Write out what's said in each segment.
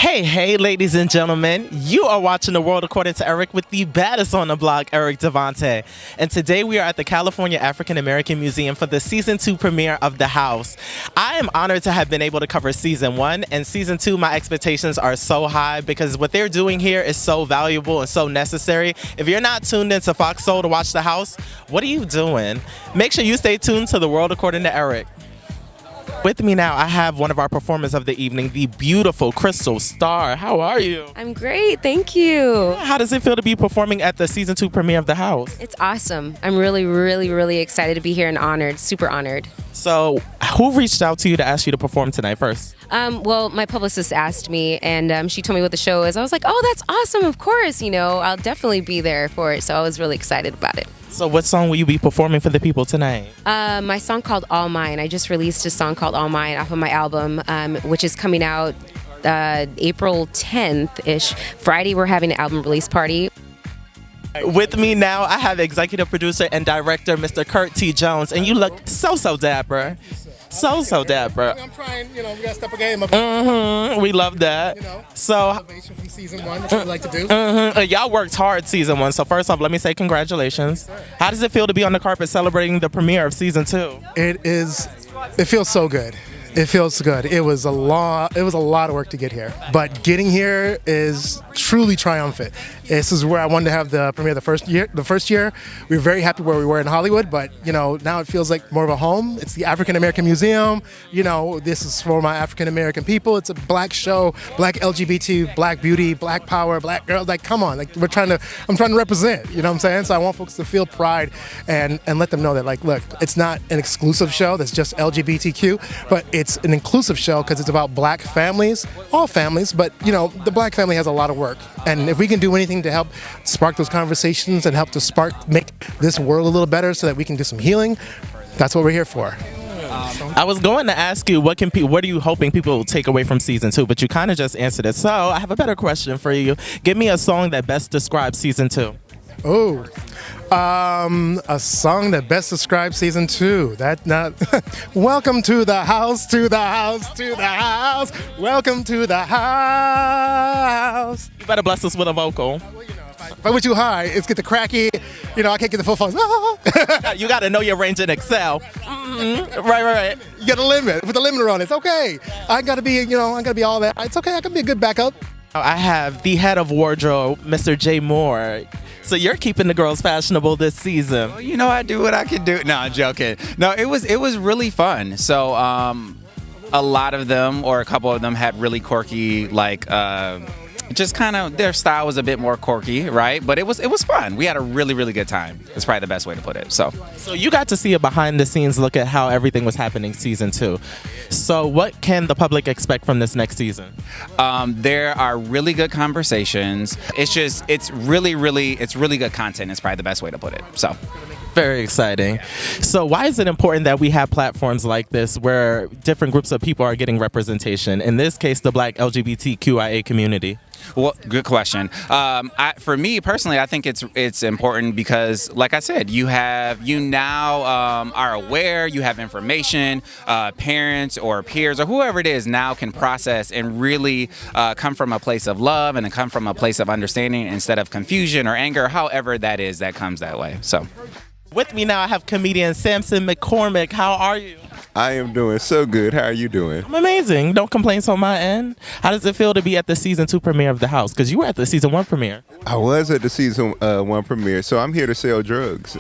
Hey, ladies and gentlemen. You are watching The World According to Eric with the baddest on the block, Eric Devante. And today we are at the California African American Museum for the Season 2 premiere of The House. I am honored to have been able to cover Season 1, and Season 2, my expectations are so high because what they're doing here is so valuable and so necessary. If you're not tuned into Fox Soul to watch The House, what are you doing? Make sure you stay tuned to The World According to Eric. With me now, I have one of our performers of the evening, the beautiful Crystal Starr. How are you? I'm great, thank you. How does it feel to be performing at the Season 2 premiere of The House? It's awesome. I'm really excited to be here and honored, super honored. So, who reached out to you to ask you to perform tonight first? Well, my publicist asked me, and she told me what the show is. I was like, oh, that's awesome, of course, I'll definitely be there for it. So I was really excited about it. So what song will you be performing for the people tonight? My song called All Mine. I just released a song called All Mine off of my album, which is coming out April 10th-ish. Friday, we're having an album release party. With me now, I have executive producer and director, Mr. Kurt T. Jones, and you look so dapper. So dapper. I'm trying, we gotta step a game up. We love that. So, elevation from Season 1, that's what we like to do. Y'all worked hard Season 1, so first off, let me say congratulations. How does it feel to be on the carpet celebrating the premiere of Season 2? It feels so good. It feels good. It was a lot of work to get here, but getting here is truly triumphant. This is where I wanted to have the premiere the first year. We were very happy where we were in Hollywood, but now it feels like more of a home. It's the African American Museum. This is for my African American people. It's a black show, black LGBT, black beauty, black power, black girls. Like, come on, like I'm trying to represent. You know what I'm saying? So I want folks to feel pride and let them know that, like, look, it's not an exclusive show that's just LGBTQ, but it's an inclusive show because it's about black families, all families, but the black family has a lot of work, and if we can do anything to help spark those conversations and help to make this world a little better so that we can do some healing, that's what we're here for. I was going to ask you what are you hoping people will take away from Season 2, but you kind of just answered it. So I have a better question for you. Give me a song that best describes Season 2. Oh, a song that best describes Season 2. Welcome to the house, to the house, to the house. Welcome to the house. You better bless us with a vocal. If I went too high, it's get the cracky. I can't get the full fuzz. You got to know your range in Excel. Right. You got a limit. Put the limiter on it. It's okay. I gotta be all that. It's okay. I can be a good backup. I have the head of wardrobe, Mr. Jay Moore. So you're keeping the girls fashionable this season. Well, I do what I can do. No, I'm joking. No, it was really fun. So a lot of them, or a couple of them, had really quirky, just kind of, their style was a bit more quirky, right? But it was fun. We had a really good time. It's probably the best way to put it. So you got to see a behind the scenes look at how everything was happening Season 2. So what can the public expect from this next season? There are really good conversations. It's really good content. It's probably the best way to put it. So. Very exciting. So why is it important that we have platforms like this where different groups of people are getting representation? In this case, the Black LGBTQIA community. Well, good question. For me personally, I think it's important because, like I said, you now are aware, you have information, parents or peers or whoever it is now can process and really come from a place of love and come from a place of understanding instead of confusion or anger, however that is that comes that way. So. With me now, I have comedian Samson Mccormick. How are you? I am doing so good. How are you doing? I'm amazing. No complaints on my end. How does it feel to be at the Season 2 premiere of The House? Because you were at the Season 1 premiere. I was at the Season 1 premiere, so I'm here to sell drugs.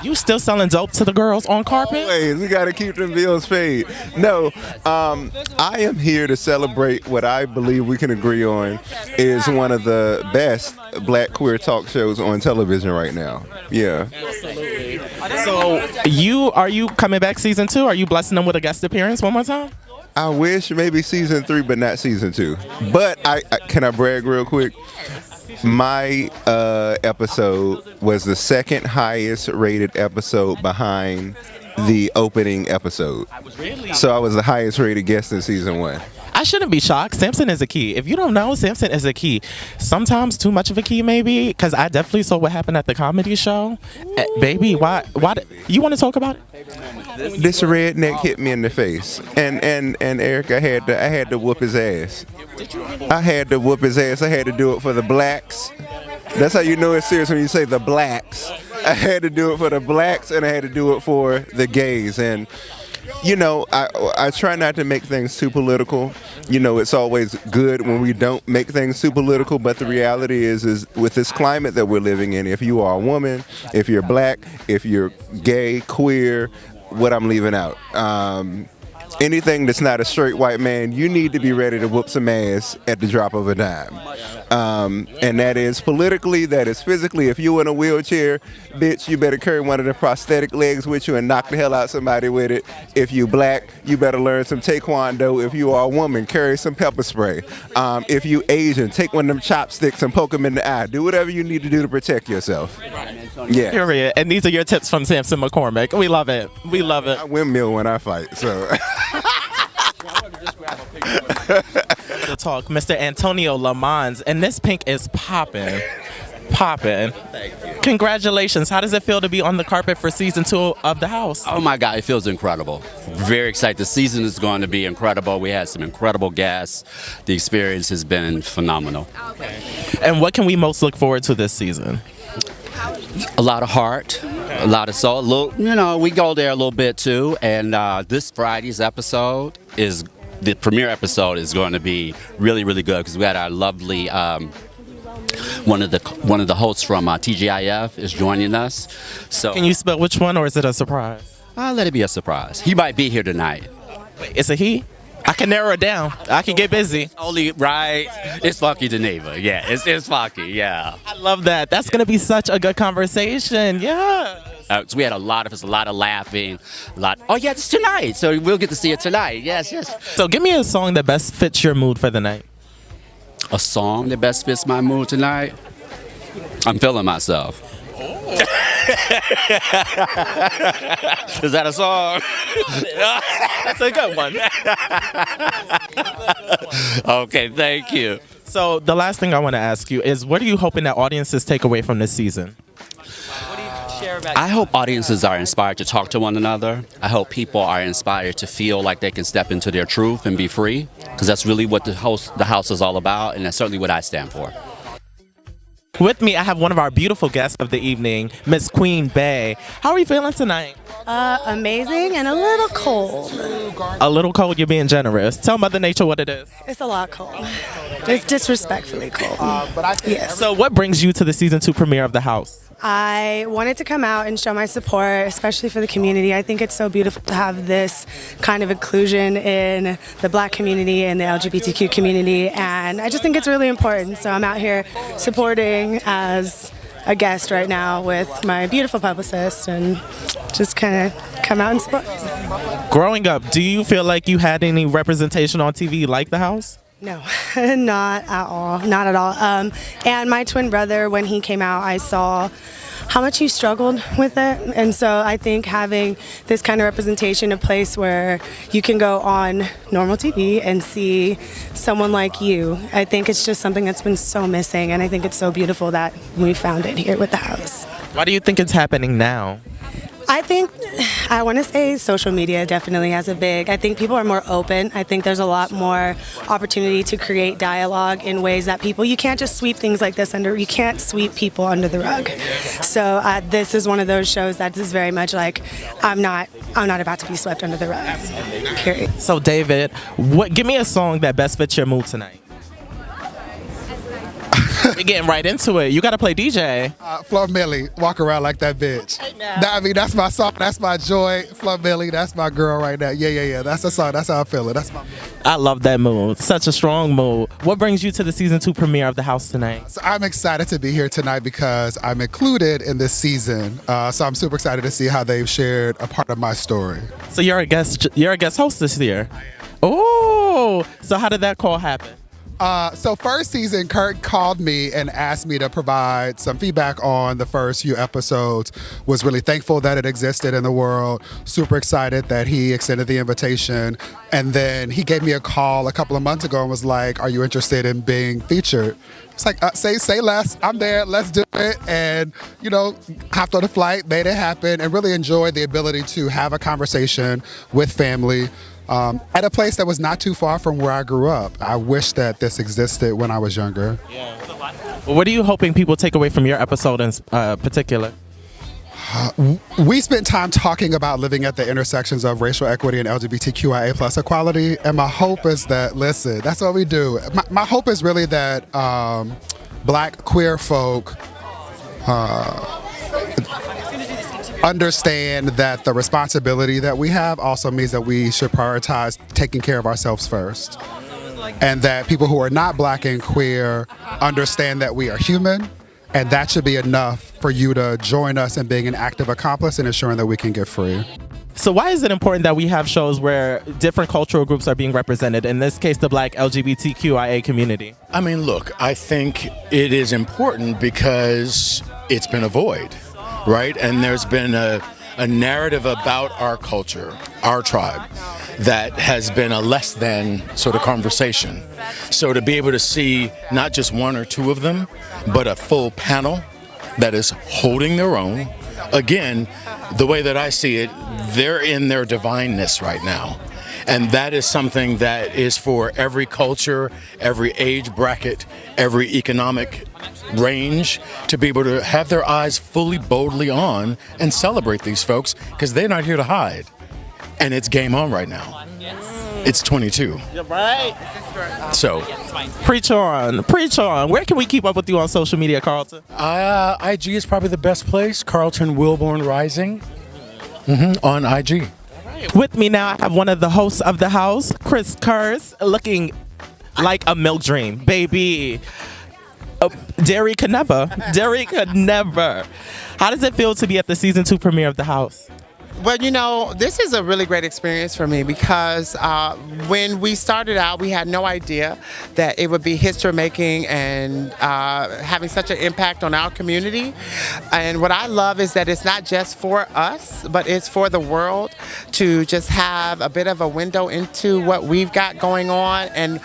You still selling dope to the girls on carpet? Always. We got to keep them bills paid. No, I am here to celebrate what I believe we can agree on is one of the best black queer talk shows on television right now. Yeah. Absolutely. So are you coming back Season 2? Are you blessing them with a guest appearance one more time? I wish maybe Season 3, but not Season 2. But can I brag real quick? My episode was the second highest rated episode behind the opening episode. Really? So I was the highest rated guest in Season 1. I shouldn't be shocked. Samson is a key. If you don't know, Samson is a key. Sometimes too much of a key, maybe, because I definitely saw what happened at the comedy show. Baby, why? You want to talk about it? This redneck hit me in the face, and Eric, I had to whoop his ass. I had to whoop his ass. I had to do it for the blacks. That's how you know it's serious when you say the blacks. I had to do it for the blacks, and I had to do it for the gays. And you know, I try not to make things too political. You know, it's always good when we don't make things too political, but the reality is with this climate that we're living in, if you are a woman, if you're black, if you're gay, queer, what I'm leaving out, anything that's not a straight white man, you need to be ready to whoop some ass at the drop of a dime. And that is politically, that is physically. If you in a wheelchair, bitch, you better carry one of the prosthetic legs with you and knock the hell out somebody with it. If you black, you better learn some taekwondo. If you are a woman, carry some pepper spray. If you Asian, take one of them chopsticks and poke them in the eye. Do whatever you need to do to protect yourself. Yeah. Period. And these are your tips from Samson Mccormick. We love it. We love it. I windmill when I fight, so. To talk, Mr. Antonio Lamons, and this pink is popping. Congratulations. How does it feel to be on the carpet for season 2 of The House? Oh my God, it feels incredible. Very excited. The season is going to be incredible. We had some incredible guests. The experience has been phenomenal. And what can we most look forward to this season? A lot of heart, a lot of soul. We go there a little bit too. And this Friday's episode the premiere episode is going to be really, really good because we had our lovely one of the hosts from TGIF is joining us. So can you spell which one, or is it a surprise? I'll let it be a surprise. He might be here tonight. Wait, it's a he? I can narrow it down. I can get busy. Only right. It's Funky Geneva. Yeah, it's Funky. Yeah. I love that. That's gonna be such a good conversation. Yeah. So we had a lot of laughing, Oh yeah, it's tonight. So we'll get to see it tonight. Yes. So give me a song that best fits your mood for the night. A song that best fits my mood tonight? I'm feeling myself. Is that a song? That's a good one. Okay, thank you. So the last thing I want to ask you is, what are you hoping that audiences take away from this season? I hope audiences are inspired to talk to one another. I hope people are inspired to feel like they can step into their truth and be free, because that's really what the house is all about, and that's certainly what I stand for. With me, I have one of our beautiful guests of the evening, Miss Queen Bey. How are you feeling tonight? Amazing and a little cold. A little cold, you're being generous. Tell Mother Nature what it is. It's a lot cold. It's disrespectfully cold. Yes. So what brings you to the season 2 premiere of The House? I wanted to come out and show my support, especially for the community. I think it's so beautiful to have this kind of inclusion in the Black community and the LGBTQ community, and I just think it's really important. So I'm out here supporting as a guest right now with my beautiful publicist, and just kind of come out and support. Growing up, do you feel like you had any representation on TV like The House? No, not at all. Not at all. And my twin brother, when he came out, I saw how much he struggled with it. And so I think having this kind of representation, a place where you can go on normal TV and see someone like you, I think it's just something that's been so missing. And I think it's so beautiful that we found it here with The House. Why do you think it's happening now? I want to say social media definitely has I think people are more open. I think there's a lot more opportunity to create dialogue in ways that you can't just sweep things like this you can't sweep people under the rug. So this is one of those shows that is very much like, I'm not about to be swept under the rug. Period. So David, give me a song that best fits your mood tonight. We're getting right into it. You got to play DJ. Flo Millie, Walk Around Like That Bitch. That's my song. That's my joy. Flo Millie, that's my girl right now. Yeah. That's the song. That's how I feel it. That's my mood. I love that mood. Such a strong mood. What brings you to the season 2 premiere of The House tonight? So I'm excited to be here tonight because I'm included in this season. So I'm super excited to see how they've shared a part of my story. So you're a guest host this year. I am. Oh, so how did that call happen? So first season, Kurt called me and asked me to provide some feedback on the first few episodes. Was really thankful that it existed in the world. Super excited that he extended the invitation. And then he gave me a call a couple of months ago and was like, "Are you interested in being featured?" It's like, say less. I'm there. Let's do it. And, hopped on a flight, made it happen, and really enjoyed the ability to have a conversation with family at a place that was not too far from where I grew up. I wish that this existed when I was younger. Yeah. What are you hoping people take away from your episode in particular? We spent time talking about living at the intersections of racial equity and LGBTQIA plus equality, and my hope is that, listen, that's what we do. My hope is really that Black queer folk understand that the responsibility that we have also means that we should prioritize taking care of ourselves first, and that people who are not Black and queer understand that we are human. And that should be enough for you to join us in being an active accomplice and ensuring that we can get free. So why is it important that we have shows where different cultural groups are being represented, in this case, the Black LGBTQIA community? I mean, look, I think it is important because it's been a void, right? And there's been a narrative about our culture, our tribe, that has been a less than sort of conversation. So to be able to see not just one or two of them, but a full panel that is holding their own. Again, the way that I see it, they're in their divineness right now. And that is something that is for every culture, every age bracket, every economic range, to be able to have their eyes fully, boldly on and celebrate these folks, because they're not here to hide. And it's game on right now. It's 22. You're right. So. Preach on. Preach on. Where can we keep up with you on social media, Carlton? IG is probably the best place. Carlton Wilborn Rising on IG. With me now, I have one of the hosts of the house, Chris Kurz, looking like a milk dream, baby. Derry could never. Derry could never. How does it feel to be at the season 2 premiere of the house? Well, this is a really great experience for me because when we started out, we had no idea that it would be history-making and having such an impact on our community. And what I love is that it's not just for us, but it's for the world to just have a bit of a window into what we've got going on and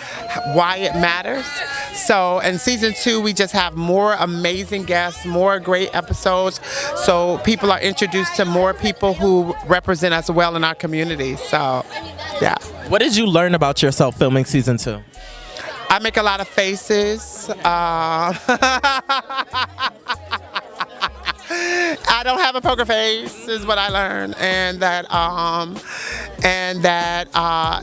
why it matters. So in season 2, we just have more amazing guests, more great episodes, so people are introduced to more people who represent us well in our community. So, yeah. What did you learn about yourself filming season 2? I make a lot of faces. I don't have a poker face, is what I learned, and that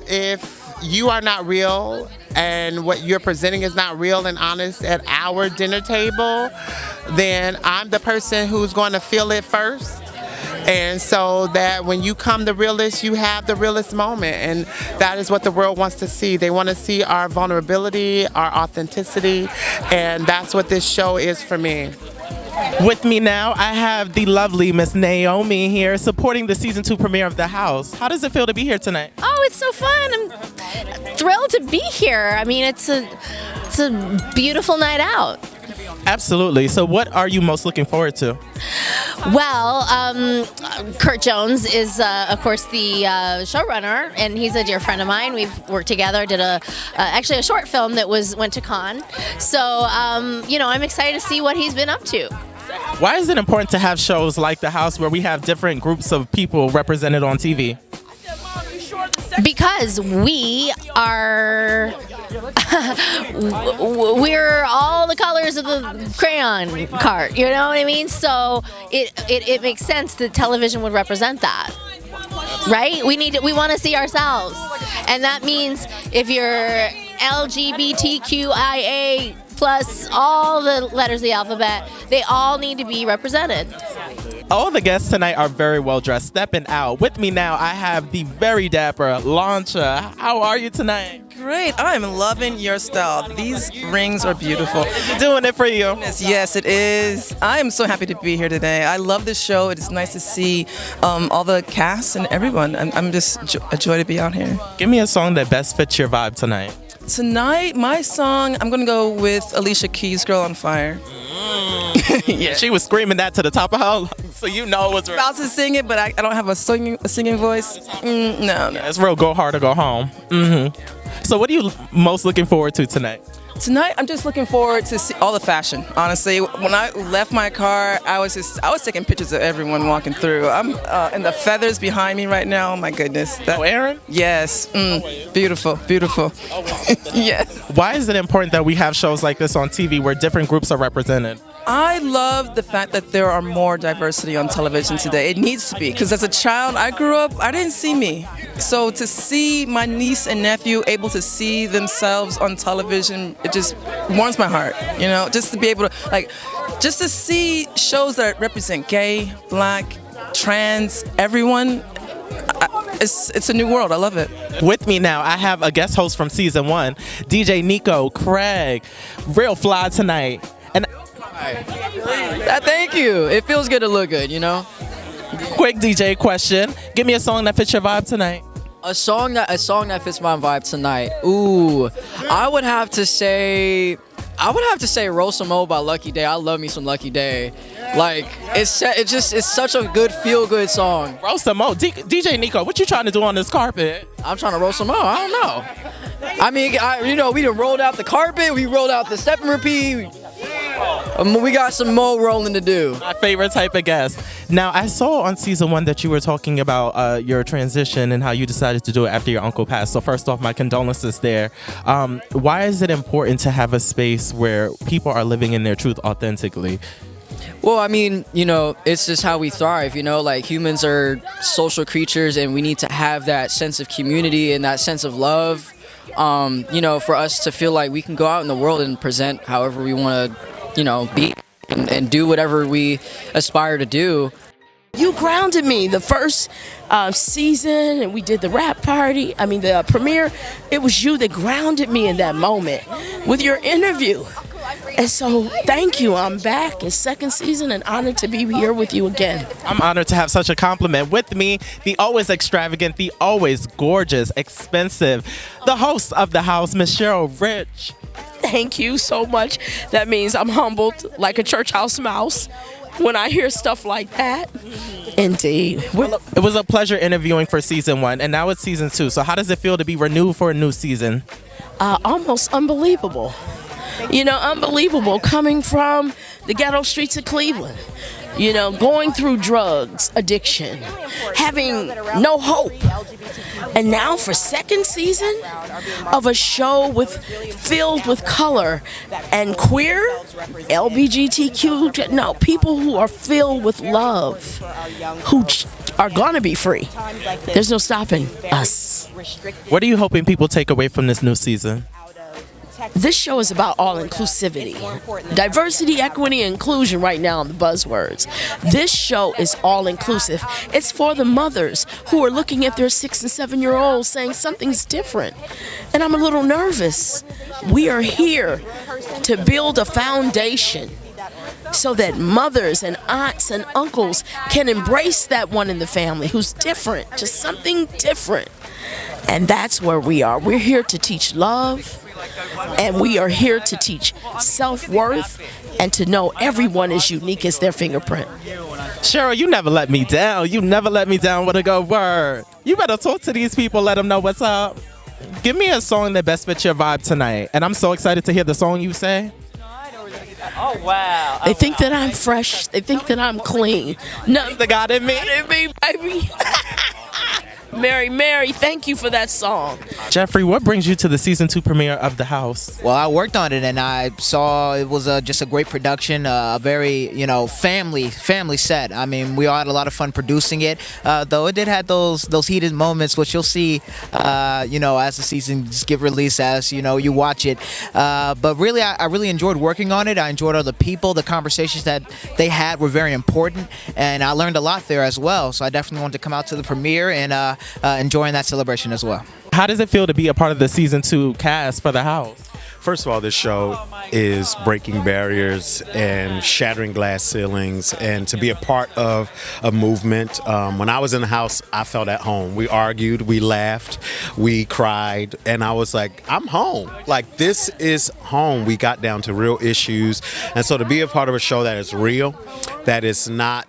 if you are not real and what you're presenting is not real and honest at our dinner table, then I'm the person who's going to feel it first. And so that when you come the realest, you have the realest moment. And that is what the world wants to see. They want to see our vulnerability, our authenticity, and that's what this show is for me. With me now, I have the lovely Miss Naomi here supporting the season 2 premiere of The House. How does it feel to be here tonight? Oh, it's so fun. I'm thrilled to be here. I mean, it's a beautiful night out. Absolutely. So what are you most looking forward to? Well, Kurt Jones is, of course, the showrunner, and he's a dear friend of mine. We've worked together, did actually a short film that went to Cannes. So, I'm excited to see what he's been up to. Why is it important to have shows like The House where we have different groups of people represented on TV? Because we are, we're all the colors of the crayon cart, you know what I mean? So it makes sense that television would represent that, right? We want to see ourselves. And that means if you're LGBTQIA plus all the letters of the alphabet, they all need to be represented. All the guests tonight are very well dressed, stepping out. With me now, I have the very dapper Launcha. How are you tonight? Great. I'm loving your style. These rings are beautiful. Doing it for you. Yes, it is. I am so happy to be here today. I love this show. It is nice to see all the cast and everyone. I'm just a joy to be out here. Give me a song that best fits your vibe tonight. Tonight, my song, I'm going to go with Alicia Keys' Girl on Fire. Yeah. She was screaming that to the top of her lungs, so you know what's about to sing it, but I don't have a singing voice. No. It's real go hard or go home. So what are you most looking forward to tonight? Tonight, I'm just looking forward to see all the fashion. Honestly, when I left my car, I was taking pictures of everyone walking through. I'm and the feathers behind me right now. Oh my goodness. Aaron? Yes. Beautiful, beautiful. Yes. Why is it important that we have shows like this on TV where different groups are represented? I love the fact that there are more diversity on television today. It needs to be, because as a child, I grew up, I didn't see me. So to see my niece and nephew able to see themselves on television, it just warms my heart, you know, just to be able to, just to see shows that represent gay, black, trans, everyone. It's a new world. I love it. With me now, I have a guest host from season 1, DJ Nico, Craig, real fly tonight. And thank you. It feels good to look good, you know. Quick DJ question: give me a song that fits your vibe tonight. A song that fits my vibe tonight. Ooh, I would have to say Roll Some Mo by Lucky Day. I love me some Lucky Day. It's such a good feel good song. Roll Some Mo. DJ Nico, what you trying to do on this carpet? I'm trying to roll some mo. I don't know. I mean, we done rolled out the carpet. We rolled out the step and repeat. We got some more rolling to do. My favorite type of guest. Now, I saw on season 1 that you were talking about your transition and how you decided to do it after your uncle passed. So first off, my condolences there. Why is it important to have a space where people are living in their truth authentically? Well, I mean, it's just how we thrive, humans are social creatures and we need to have that sense of community and that sense of love, for us to feel like we can go out in the world and present however we want to, be and do whatever we aspire to do. You grounded me the first season, and we did the rap party. I mean, the premiere. It was you that grounded me in that moment with your interview. And so, thank you. I'm back in second season and honored to be here with you again. I'm honored to have such a compliment. With me, the always extravagant, the always gorgeous, expensive, the host of the house, Miss Cheryl Rich. Thank you so much. That means I'm humbled like a church house mouse when I hear stuff like that. Indeed. It was a pleasure interviewing for season 1, and now it's season 2. So how does it feel to be renewed for a new season? Almost unbelievable. Unbelievable coming from the ghetto streets of Cleveland. Going through drugs, addiction, having no hope. And now for second season of a show filled with color and queer, LGBTQ, people who are filled with love, who are gonna be free. There's no stopping us. What are you hoping people take away from this new season? This show is about all inclusivity. Diversity, equity, and inclusion right now in the buzzwords. This show is all inclusive. It's for the mothers who are looking at their 6 and 7-year-olds saying something's different. And I'm a little nervous. We are here to build a foundation so that mothers and aunts and uncles can embrace that one in the family who's different, just something different. And that's where we are. We're here to teach love. And we are here to teach self-worth and to know everyone is unique as their fingerprint. Cheryl, you never let me down. You never let me down with a good word. You better talk to these people, let them know what's up. Give me a song that best fits your vibe tonight. And I'm so excited to hear the song you say. Oh, wow. They think that I'm fresh. They think that I'm clean. No, the God in me. Baby. Mary, thank you for that song. Jeffrey, what brings you to the season 2 premiere of The House? Well, I worked on it and I saw it was just a great production, a very, family set. I mean, we all had a lot of fun producing it, though it did have those heated moments, which you'll see, as the seasons get released, as, you watch it. But really, I really enjoyed working on it. I enjoyed all the people. The conversations that they had were very important, and I learned a lot there as well. So I definitely wanted to come out to the premiere and enjoying that celebration as well. How does it feel to be a part of the season 2 cast for The House? first of all, this show is breaking barriers and shattering glass ceilings, and to be a part of a movement. When I was in the house, I felt at home. We argued, we laughed, we cried, and I was like, I'm home. Like, this is home. We got down to real issues. And so to be a part of a show that is real, that is not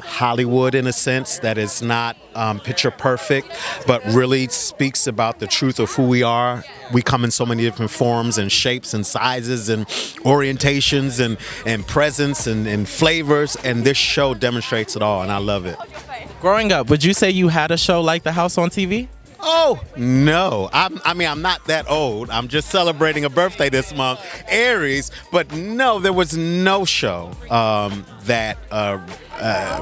Hollywood in a sense, that is not picture perfect, but really speaks about the truth of who we are. We come in so many different forms and shapes and sizes and orientations and presence and flavors, and this show demonstrates it all, and I love it. Growing up, would you say you had a show like The House on TV? Oh, no. I'm not that old. I'm just celebrating a birthday this month, Aries. But no, there was no show that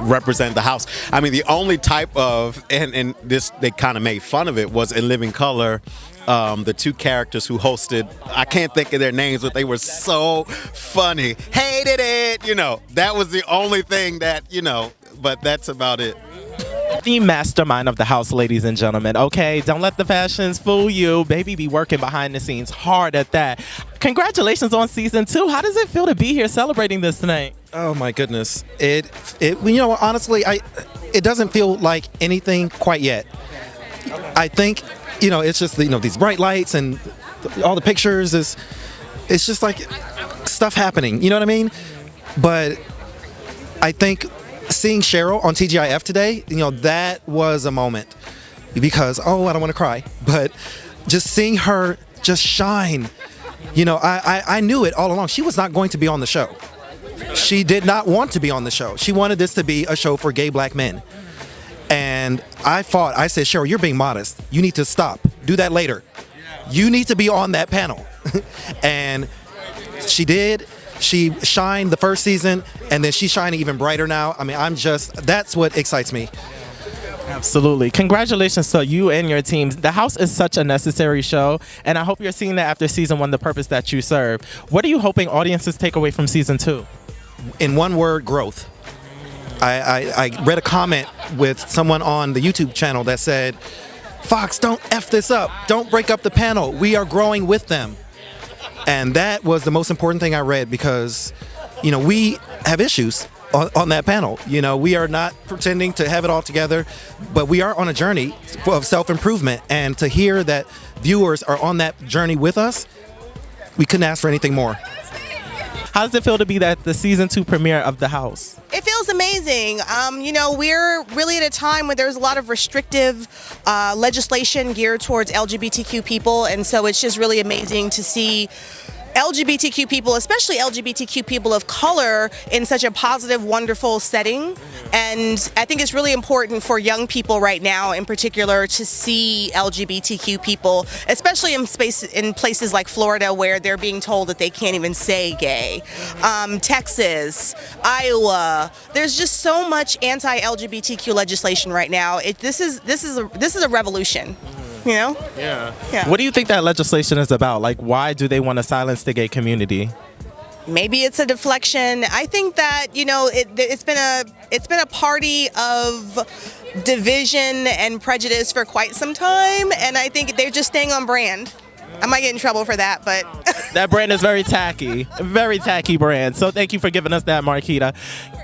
represent the house. I mean, the only type of, and this, they kind of made fun of it, was in Living Color. The two characters who hosted, I can't think of their names, but they were so funny. Hated it, that was the only thing that, but that's about it. The mastermind of the house, ladies and gentlemen. Okay, don't let the fashions fool you. Baby be working behind the scenes hard at that. Congratulations on season 2. How does it feel to be here celebrating this tonight? Oh my goodness. It honestly, it doesn't feel like anything quite yet. I think, it's just, these bright lights and all the pictures it's just like stuff happening, you know what I mean? But I think seeing Cheryl on TGIF today, that was a moment because, I don't want to cry, but just seeing her just shine, I knew it all along. She was not going to be on the show. She did not want to be on the show. She wanted this to be a show for gay black men. And I said, Cheryl, you're being modest. You need to stop. Do that later. You need to be on that panel. And she did. She shined the first season, and then she's shining even brighter now. I mean, that's what excites me. Absolutely. Congratulations to you and your teams. The House is such a necessary show, and I hope you're seeing that after season 1, the purpose that you serve. What are you hoping audiences take away from season 2? In one word, growth. I read a comment with someone on the YouTube channel that said, Fox, don't F this up. Don't break up the panel. We are growing with them. And that was the most important thing I read because, we have issues on that panel. We are not pretending to have it all together, but we are on a journey of self-improvement. And to hear that viewers are on that journey with us, we couldn't ask for anything more. How does it feel to be at the season 2 premiere of The House? It feels amazing. We're really at a time where there's a lot of restrictive legislation geared towards LGBTQ people, and so it's just really amazing to see LGBTQ people, especially LGBTQ people of color, in such a positive, wonderful setting. And I think it's really important for young people right now, in particular, to see LGBTQ people, especially in places like Florida, where they're being told that they can't even say gay. Texas, Iowa. There's just so much anti-LGBTQ legislation right now. This is a revolution. Yeah. What do you think that legislation is about? Like, why do they want to silence the gay community? Maybe it's a deflection. I think that it's been a party of division and prejudice for quite some time, and I think they're just staying on brand. I might get in trouble for that, but that brand is very tacky brand. So thank you for giving us that, Marquita.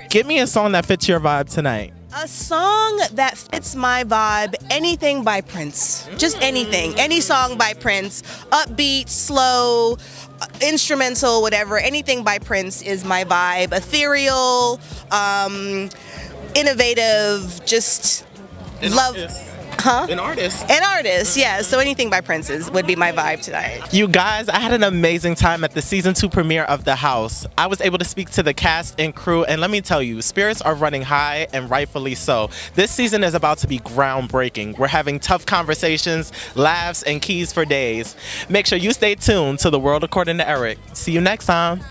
Give me a song that fits your vibe tonight. A song that fits my vibe, anything by Prince. Just anything. Any song by Prince. Upbeat, slow, instrumental, whatever. Anything by Prince is my vibe. Ethereal, innovative, just love. An artist. An artist, yeah. So anything by Prince would be my vibe tonight. You guys, I had an amazing time at the season 2 premiere of The House. I was able to speak to the cast and crew, and let me tell you, spirits are running high, and rightfully so. This season is about to be groundbreaking. We're having tough conversations, laughs, and keys for days. Make sure you stay tuned to The World According to Eric. See you next time.